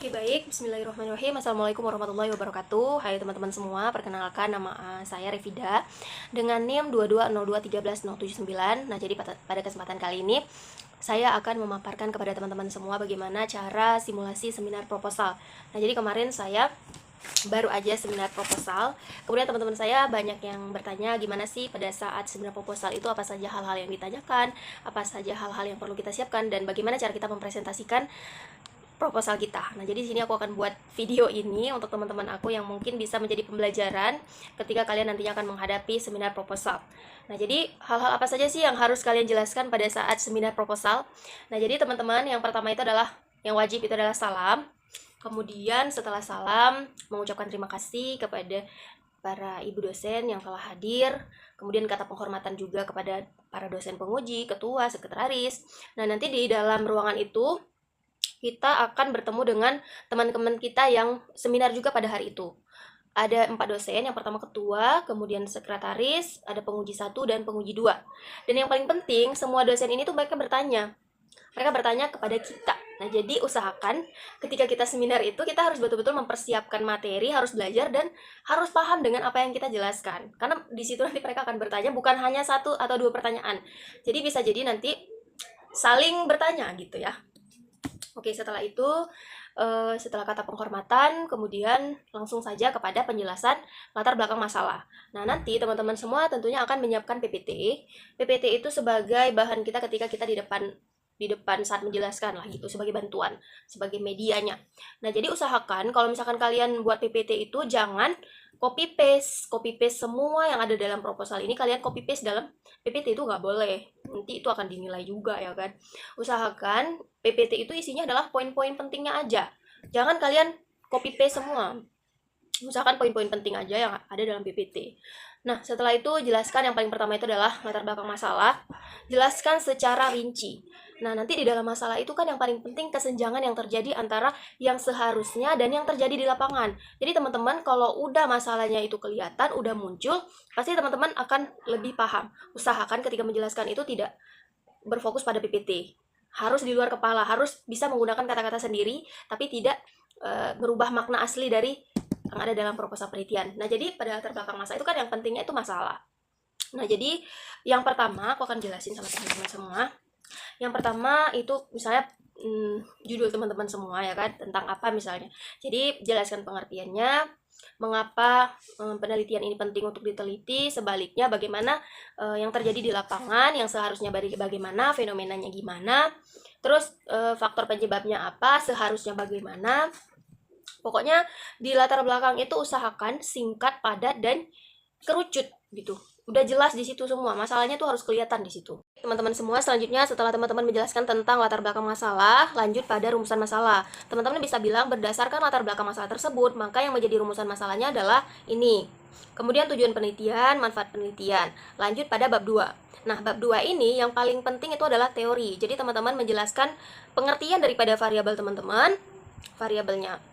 Oke, baik, bismillahirrahmanirrahim. Assalamualaikum warahmatullahi wabarakatuh. Hai teman-teman semua, perkenalkan nama saya Revida dengan NIM 220213079. Nah, jadi pada kesempatan kali ini saya akan memaparkan kepada teman-teman semua bagaimana cara simulasi seminar proposal. Nah, jadi kemarin saya baru aja seminar proposal. Kemudian teman-teman saya banyak yang bertanya gimana sih pada saat seminar proposal itu, apa saja hal-hal yang ditanyakan, apa saja hal-hal yang perlu kita siapkan, dan bagaimana cara kita mempresentasikan proposal kita. Nah, jadi di sini aku akan buat video ini untuk teman-teman aku yang mungkin bisa menjadi pembelajaran ketika kalian nantinya akan menghadapi seminar proposal. Nah, jadi hal-hal apa saja sih yang harus kalian jelaskan pada saat seminar proposal? Nah, jadi teman-teman, yang pertama itu adalah yang wajib itu adalah salam. Kemudian setelah salam, mengucapkan terima kasih kepada para ibu dosen yang telah hadir. Kemudian kata penghormatan juga kepada para dosen penguji, ketua, sekretaris. Nah, nanti di dalam ruangan itu kita akan bertemu dengan teman-teman kita yang seminar juga pada hari itu. Ada 4 dosen, yang pertama ketua, kemudian sekretaris, ada penguji 1 dan penguji 2. Dan yang paling penting, semua dosen ini tuh mereka bertanya. Mereka bertanya kepada kita. Nah, jadi usahakan ketika kita seminar itu, kita harus betul-betul mempersiapkan materi, harus belajar, dan harus paham dengan apa yang kita jelaskan. Karena di situ nanti mereka akan bertanya, bukan hanya 1 atau 2 pertanyaan. Jadi bisa jadi nanti saling bertanya gitu ya. Oke, setelah itu, setelah kata penghormatan, kemudian langsung saja kepada penjelasan latar belakang masalah. Nah, nanti teman-teman semua tentunya akan menyiapkan PPT. PPT itu sebagai bahan kita ketika kita di depan saat menjelaskan lah gitu, sebagai bantuan, sebagai medianya. Nah, jadi usahakan kalau misalkan kalian buat PPT itu jangan copy paste semua yang ada dalam proposal ini kalian copy paste dalam PPT, itu nggak boleh. Nanti itu akan dinilai juga ya kan. Usahakan PPT itu isinya adalah poin-poin pentingnya aja. Jangan kalian copy paste semua. Usahakan poin-poin penting aja yang ada dalam PPT. Nah, setelah itu jelaskan, yang paling pertama itu adalah latar belakang masalah. Jelaskan secara rinci. Nah, nanti di dalam masalah itu kan yang paling penting kesenjangan yang terjadi antara yang seharusnya dan yang terjadi di lapangan. Jadi teman-teman kalau udah masalahnya itu kelihatan, udah muncul, pasti teman-teman akan lebih paham. Usahakan ketika menjelaskan itu tidak berfokus pada PPT. Harus di luar kepala, harus bisa menggunakan kata-kata sendiri, tapi tidak merubah makna asli dari yang ada dalam proposal penelitian. Nah, jadi pada latar belakang masalah itu kan yang pentingnya itu masalah. Nah, jadi yang pertama aku akan jelasin sama teman-teman semua. Yang pertama itu misalnya judul teman-teman semua ya kan, tentang apa misalnya. Jadi jelaskan pengertiannya, mengapa penelitian ini penting untuk diteliti, sebaliknya bagaimana yang terjadi di lapangan, yang seharusnya bagaimana, fenomenanya gimana, terus faktor penyebabnya apa, seharusnya bagaimana. Pokoknya di latar belakang itu usahakan singkat, padat, dan kerucut gitu. Udah jelas di situ semua, masalahnya tuh harus kelihatan di situ. Teman-teman semua, selanjutnya setelah teman-teman menjelaskan tentang latar belakang masalah, lanjut pada rumusan masalah. Teman-teman bisa bilang berdasarkan latar belakang masalah tersebut, maka yang menjadi rumusan masalahnya adalah ini. Kemudian tujuan penelitian, manfaat penelitian. Lanjut pada bab 2. Nah, bab 2 ini yang paling penting itu adalah teori. Jadi teman-teman menjelaskan pengertian daripada variabel teman-teman, variabelnya.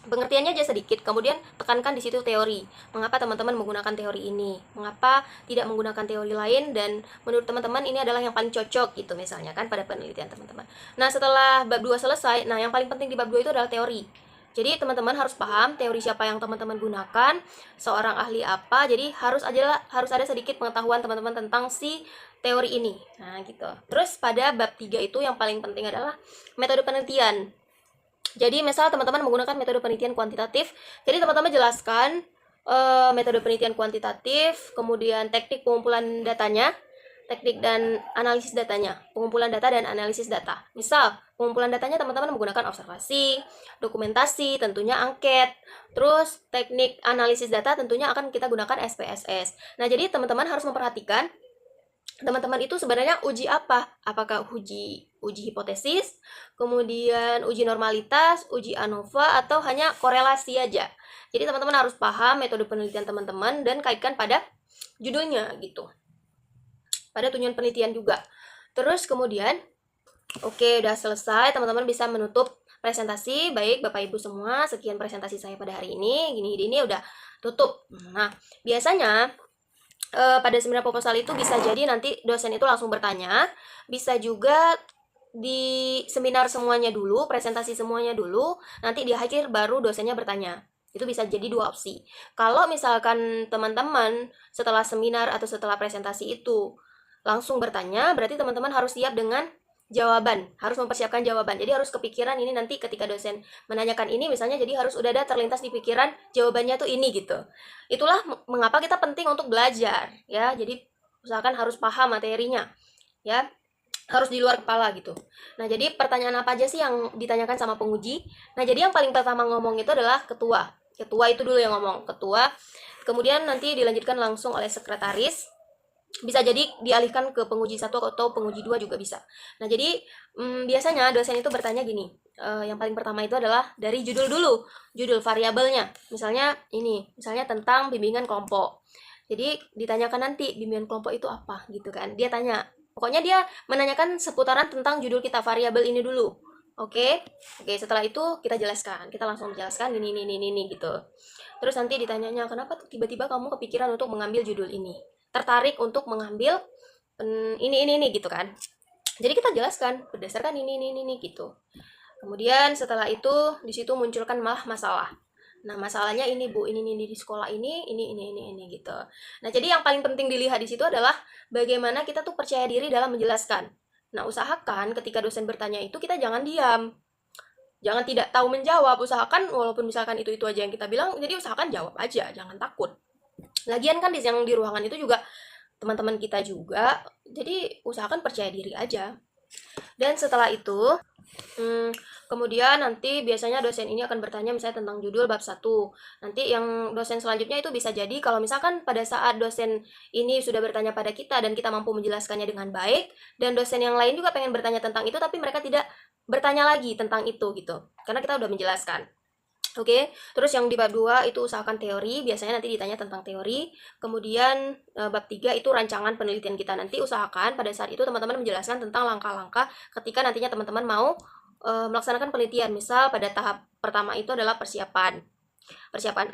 Pengertiannya aja sedikit, kemudian tekankan di situ teori. Mengapa teman-teman menggunakan teori ini? Mengapa tidak menggunakan teori lain? Dan menurut teman-teman ini adalah yang paling cocok gitu misalnya kan pada penelitian teman-teman. Nah, setelah bab 2 selesai, nah yang paling penting di bab 2 itu adalah teori. Jadi teman-teman harus paham teori siapa yang teman-teman gunakan, seorang ahli apa. Jadi harus ada sedikit pengetahuan teman-teman tentang si teori ini. Nah, gitu. Terus pada bab 3 itu yang paling penting adalah metode penelitian. Jadi misal teman-teman menggunakan metode penelitian kuantitatif, jadi teman-teman jelaskan metode penelitian kuantitatif, kemudian teknik pengumpulan datanya, teknik dan analisis datanya, pengumpulan data dan analisis data. Misal pengumpulan datanya teman-teman menggunakan observasi, dokumentasi, tentunya angket. Terus teknik analisis data tentunya akan kita gunakan SPSS. Nah, jadi teman-teman harus memperhatikan teman-teman itu sebenarnya uji apa? Apakah uji hipotesis, kemudian uji normalitas, uji ANOVA, atau hanya korelasi aja. Jadi teman-teman harus paham metode penelitian teman-teman dan kaitkan pada judulnya gitu. Pada tujuan penelitian juga. Terus kemudian, oke, udah selesai, teman-teman bisa menutup presentasi. Baik, Bapak Ibu semua, sekian presentasi saya pada hari ini. Gini udah tutup. Nah, biasanya pada seminar proposal itu bisa jadi nanti dosen itu langsung bertanya, bisa juga di seminar semuanya dulu, presentasi semuanya dulu, nanti di akhir baru dosennya bertanya. Itu bisa jadi dua opsi. Kalau misalkan teman-teman setelah seminar atau setelah presentasi itu langsung bertanya, berarti teman-teman harus siap dengan jawaban, harus mempersiapkan jawaban. Jadi harus kepikiran ini nanti ketika dosen menanyakan ini misalnya, jadi harus udah ada terlintas di pikiran jawabannya tuh ini gitu. Itulah mengapa kita penting untuk belajar ya. Jadi usahakan harus paham materinya ya, harus di luar kepala gitu. Nah, jadi pertanyaan apa aja sih yang ditanyakan sama penguji? Nah, jadi yang paling pertama ngomong itu adalah ketua. Ketua itu dulu yang ngomong, ketua. Kemudian nanti dilanjutkan langsung oleh sekretaris. Bisa jadi dialihkan ke penguji satu atau penguji dua juga bisa. Nah, jadi biasanya dosen itu bertanya gini. Yang paling pertama itu adalah dari judul dulu, judul variabelnya. Misalnya ini, misalnya tentang bimbingan kelompok. Jadi ditanyakan nanti bimbingan kelompok itu apa gitu kan. Dia tanya, pokoknya dia menanyakan seputaran tentang judul kita, variabel ini dulu. Oke, oke. Setelah itu kita jelaskan, kita langsung menjelaskan ini gitu. Terus nanti ditanyanya, kenapa tiba-tiba kamu kepikiran untuk mengambil judul ini? Tertarik untuk mengambil ini gitu kan? Jadi kita jelaskan berdasarkan ini gitu. Kemudian setelah itu di situ munculkan malah masalah. Nah, masalahnya ini Bu, ini di sekolah ini gitu. Nah, jadi yang paling penting dilihat di situ adalah bagaimana kita tuh percaya diri dalam menjelaskan. Nah, usahakan ketika dosen bertanya itu kita jangan diam. Jangan tidak tahu menjawab, usahakan walaupun misalkan itu aja yang kita bilang, jadi usahakan jawab aja, jangan takut. Lagian kan yang di ruangan itu juga teman-teman kita juga, jadi usahakan percaya diri aja. Dan setelah itu, kemudian nanti biasanya dosen ini akan bertanya misalnya tentang judul bab 1. Nanti yang dosen selanjutnya itu bisa jadi kalau misalkan pada saat dosen ini sudah bertanya pada kita dan kita mampu menjelaskannya dengan baik, dan dosen yang lain juga pengen bertanya tentang itu tapi mereka tidak bertanya lagi tentang itu gitu. Karena kita udah menjelaskan. Oke, terus yang di bab 2 itu usahakan teori, biasanya nanti ditanya tentang teori. Kemudian bab 3 itu rancangan penelitian kita. Nanti usahakan pada saat itu teman-teman menjelaskan tentang langkah-langkah ketika nantinya teman-teman mau melaksanakan penelitian. Misal pada tahap pertama itu adalah persiapan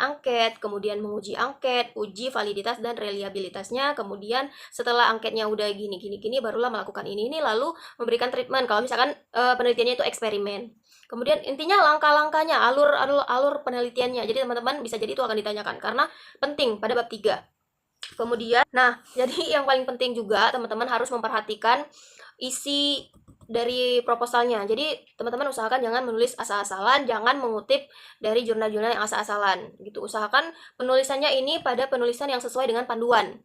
angket, kemudian menguji angket, uji validitas dan reliabilitasnya, kemudian setelah angketnya udah gini barulah melakukan ini lalu memberikan treatment kalau misalkan penelitiannya itu eksperimen. Kemudian intinya langkah-langkahnya, alur penelitiannya. Jadi teman-teman bisa jadi itu akan ditanyakan karena penting pada bab 3. Kemudian, nah, jadi yang paling penting juga teman-teman harus memperhatikan isi dari proposalnya. Jadi teman-teman usahakan jangan menulis asal-asalan, jangan mengutip dari jurnal-jurnal yang asal-asalan gitu. Usahakan penulisannya ini pada penulisan yang sesuai dengan panduan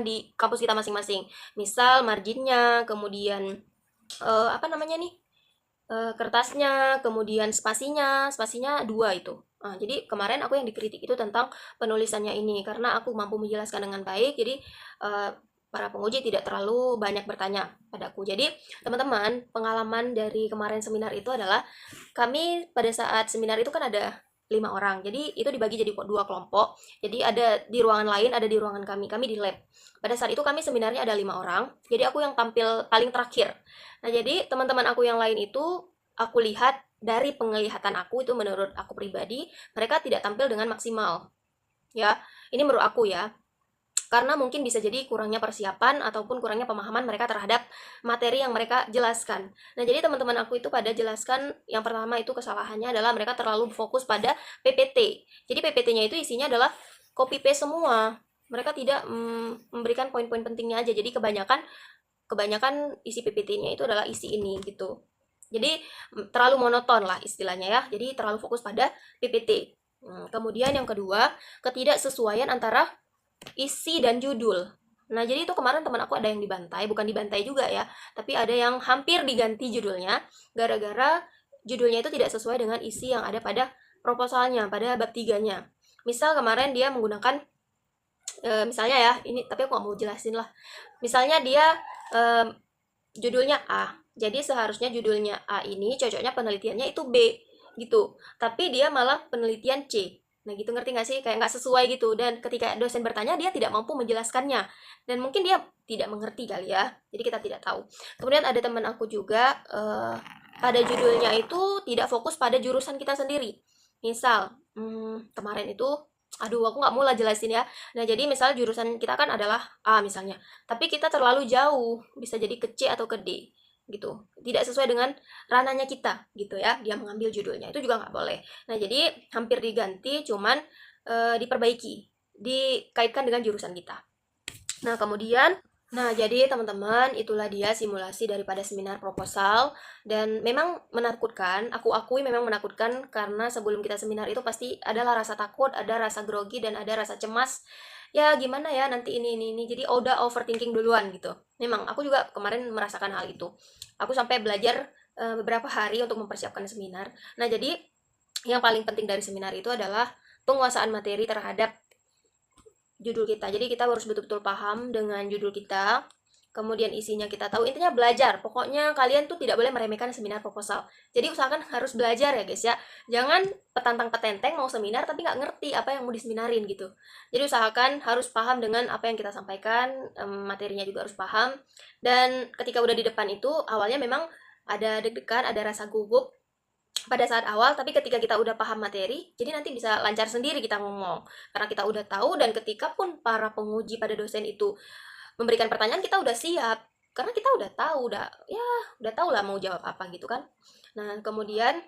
di kampus kita masing-masing. Misal marginnya, kemudian apa namanya nih? Kertasnya, kemudian spasinya 2 itu. Nah, jadi kemarin aku yang dikritik itu tentang penulisannya ini karena aku mampu menjelaskan dengan baik. Jadi para penguji tidak terlalu banyak bertanya padaku. Jadi, teman-teman, pengalaman dari kemarin seminar itu adalah kami pada saat seminar itu kan ada 5 orang. Jadi, itu dibagi jadi 2 kelompok. Jadi, ada di ruangan lain, ada di ruangan kami. Kami di lab. Pada saat itu kami seminarnya ada 5 orang. Jadi, aku yang tampil paling terakhir. Nah, jadi teman-teman aku yang lain itu aku lihat dari penglihatan aku itu menurut aku pribadi, mereka tidak tampil dengan maksimal. Ya, ini menurut aku ya. Karena mungkin bisa jadi kurangnya persiapan ataupun kurangnya pemahaman mereka terhadap materi yang mereka jelaskan. Nah, jadi teman-teman aku itu pada jelaskan yang pertama itu kesalahannya adalah mereka terlalu fokus pada PPT. Jadi PPT-nya itu isinya adalah copy paste semua. Mereka tidak memberikan poin-poin pentingnya aja. Jadi kebanyakan isi PPT-nya itu adalah isi ini gitu. Jadi terlalu monoton lah istilahnya ya. Jadi terlalu fokus pada PPT. Kemudian yang kedua, ketidaksesuaian antara isi dan judul. Nah, jadi itu kemarin teman aku ada yang dibantai, bukan dibantai juga ya, tapi ada yang hampir diganti judulnya gara-gara judulnya itu tidak sesuai dengan isi yang ada pada proposalnya, pada bab 3-nya. Misal kemarin dia menggunakan misalnya ya, ini tapi aku nggak mau jelasin lah. Misalnya dia judulnya A. Jadi seharusnya judulnya A ini cocoknya penelitiannya itu B gitu. Tapi dia malah penelitian C. Nah gitu, ngerti nggak sih? Kayak nggak sesuai gitu. Dan ketika dosen bertanya, dia tidak mampu menjelaskannya. Dan mungkin dia tidak mengerti kali ya. Jadi kita tidak tahu. Kemudian ada teman aku juga, pada judulnya itu tidak fokus pada jurusan kita sendiri. Misal, kemarin itu, aduh aku nggak mau lah jelasin ya. Nah jadi misal jurusan kita kan adalah A misalnya. Tapi kita terlalu jauh, bisa jadi ke C atau ke D. gitu, tidak sesuai dengan ranahnya kita gitu ya, dia mengambil judulnya, itu juga nggak boleh. Nah jadi hampir diganti, cuman diperbaiki, dikaitkan dengan jurusan kita. Nah kemudian, nah jadi teman-teman, itulah dia simulasi daripada seminar proposal. Dan memang menakutkan, aku akui memang menakutkan, karena sebelum kita seminar itu pasti adalah rasa takut, ada rasa grogi, dan ada rasa cemas. Ya gimana ya nanti ini, jadi udah overthinking duluan gitu. Memang aku juga kemarin merasakan hal itu. Aku sampai belajar beberapa hari untuk mempersiapkan seminar. Nah jadi yang paling penting dari seminar itu adalah penguasaan materi terhadap judul kita. Jadi kita harus betul-betul paham dengan judul kita, kemudian isinya kita tahu, intinya belajar. Pokoknya kalian tuh tidak boleh meremehkan seminar proposal. Jadi usahakan harus belajar ya guys ya. Jangan petantang petenteng mau seminar tapi nggak ngerti apa yang mau diseminarin gitu. Jadi usahakan harus paham dengan apa yang kita sampaikan, materinya juga harus paham. Dan ketika udah di depan itu, awalnya memang ada deg-degan, ada rasa gugup pada saat awal, tapi ketika kita udah paham materi, jadi nanti bisa lancar sendiri kita ngomong. Karena kita udah tahu, dan ketika pun para penguji pada dosen itu memberikan pertanyaan, kita udah siap. Karena kita udah tahu, udah tahu lah mau jawab apa gitu kan. Nah, kemudian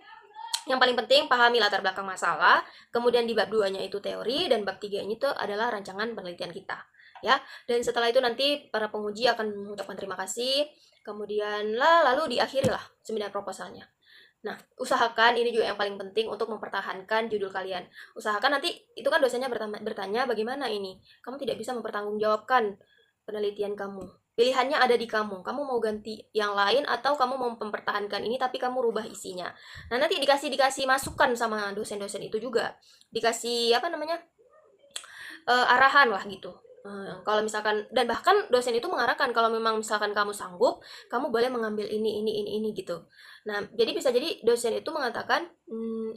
yang paling penting pahami latar belakang masalah, kemudian di bab 2-nya itu teori, dan bab 3-nya itu adalah rancangan penelitian kita. Ya, dan setelah itu nanti para penguji akan mengucapkan terima kasih, kemudian lalu diakhirilah seminar proposalnya. Nah, usahakan ini juga yang paling penting untuk mempertahankan judul kalian. Usahakan nanti itu kan dosennya bertanya bagaimana ini. Kamu tidak bisa mempertanggungjawabkan penelitian kamu. Pilihannya ada di kamu. Kamu mau ganti yang lain atau kamu mau mempertahankan ini tapi kamu rubah isinya. Nah, nanti dikasih masukan sama dosen-dosen itu juga. Dikasih apa namanya? Arahan lah gitu. Kalau misalkan, dan bahkan dosen itu mengarahkan kalau memang misalkan kamu sanggup, kamu boleh mengambil ini gitu. Nah, jadi bisa jadi dosen itu mengatakan,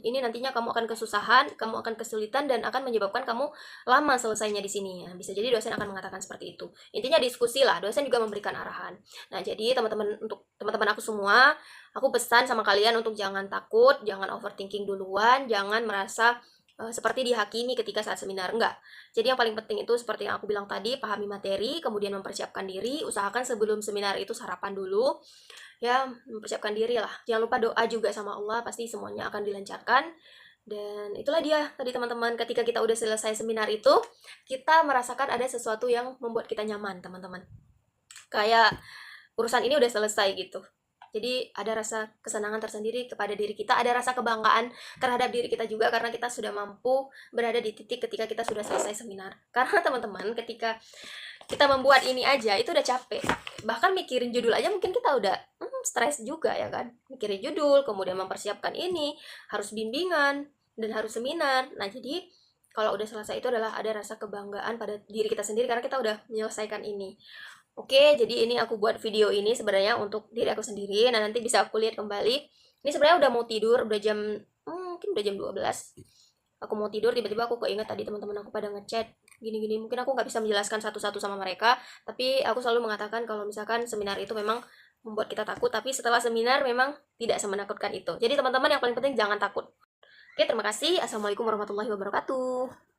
ini nantinya kamu akan kesusahan, kamu akan kesulitan, dan akan menyebabkan kamu lama selesainya di sini. Nah, bisa jadi dosen akan mengatakan seperti itu. Intinya diskusi lah, dosen juga memberikan arahan. Nah, jadi untuk teman-teman aku semua, aku pesan sama kalian untuk jangan takut, jangan overthinking duluan, jangan merasa seperti dihakimi ketika saat seminar, enggak. Jadi yang paling penting itu seperti yang aku bilang tadi, pahami materi, kemudian mempersiapkan diri, usahakan sebelum seminar itu sarapan dulu, ya mempersiapkan diri lah. Jangan lupa doa juga sama Allah, pasti semuanya akan dilancarkan. Dan itulah dia tadi teman-teman, ketika kita udah selesai seminar itu, kita merasakan ada sesuatu yang membuat kita nyaman teman-teman. Kayak urusan ini udah selesai gitu. Jadi ada rasa kesenangan tersendiri kepada diri kita, ada rasa kebanggaan terhadap diri kita juga karena kita sudah mampu berada di titik ketika kita sudah selesai seminar. Karena teman-teman, ketika kita membuat ini aja itu udah capek. Bahkan mikirin judul aja mungkin kita udah stres juga ya kan. Mikirin judul, kemudian mempersiapkan ini, harus bimbingan dan harus seminar. Nah, jadi kalau udah selesai itu adalah ada rasa kebanggaan pada diri kita sendiri karena kita udah menyelesaikan ini. Oke, jadi ini aku buat video ini sebenarnya untuk diri aku sendiri. Nah, nanti bisa aku lihat kembali. Ini sebenarnya udah mau tidur, udah jam mungkin udah jam 12. Aku mau tidur, tiba-tiba aku keinget tadi teman-teman aku pada ngechat gini-gini. Mungkin aku nggak bisa menjelaskan satu-satu sama mereka, tapi aku selalu mengatakan kalau misalkan seminar itu memang membuat kita takut, tapi setelah seminar memang tidak semenakutkan itu. Jadi teman-teman, yang paling penting jangan takut. Oke, terima kasih. Assalamualaikum warahmatullahi wabarakatuh.